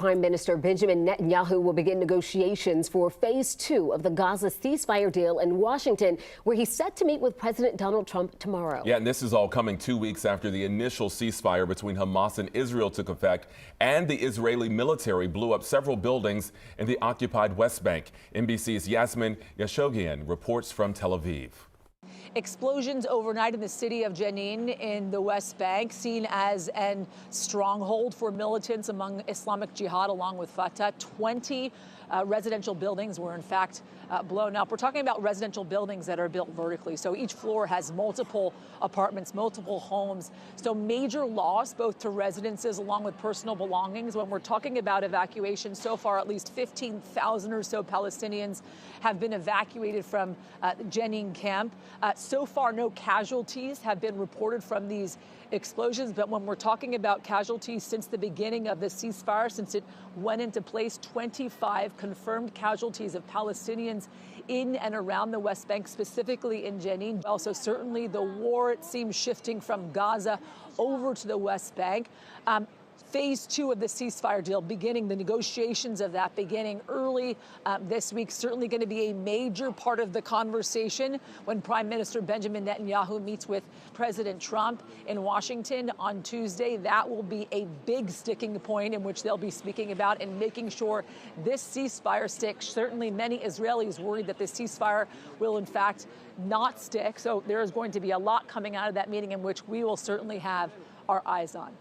Prime Minister Benjamin Netanyahu will begin negotiations for phase 2 of the Gaza ceasefire deal in Washington, where he's set to meet with President Donald Trump tomorrow. Yeah, and this is all coming 2 weeks after the initial ceasefire between Hamas and Israel took effect, and the Israeli military blew up several buildings in the occupied West Bank. NBC's Yasmin Yashoghian reports from Tel Aviv. Explosions overnight in the city of Jenin in the West Bank, seen as a stronghold for militants among Islamic Jihad along with Fatah. 20 residential buildings were in fact blown up. We're talking about residential buildings that are built vertically, so each floor has multiple apartments, multiple homes. So major loss both to residences along with personal belongings. When we're talking about evacuation, so far at least 15,000 or so Palestinians have been evacuated from Jenin camp. So far, no casualties have been reported from these explosions, but when we're talking about casualties since the beginning of the ceasefire, since it went into place, 25 confirmed casualties of Palestinians in and around the West Bank, specifically in Jenin. Also, certainly the war, it seems, shifting from Gaza over to the West Bank. Phase 2 of the ceasefire deal beginning, the negotiations of that beginning early this week, certainly going to be a major part of the conversation when Prime Minister Benjamin Netanyahu meets with President Trump in Washington on Tuesday. That will be a big sticking point in which they'll be speaking about and making sure this ceasefire sticks. Certainly many Israelis worried that the ceasefire will in fact not stick. So there is going to be a lot coming out of that meeting in which we will certainly have our eyes on.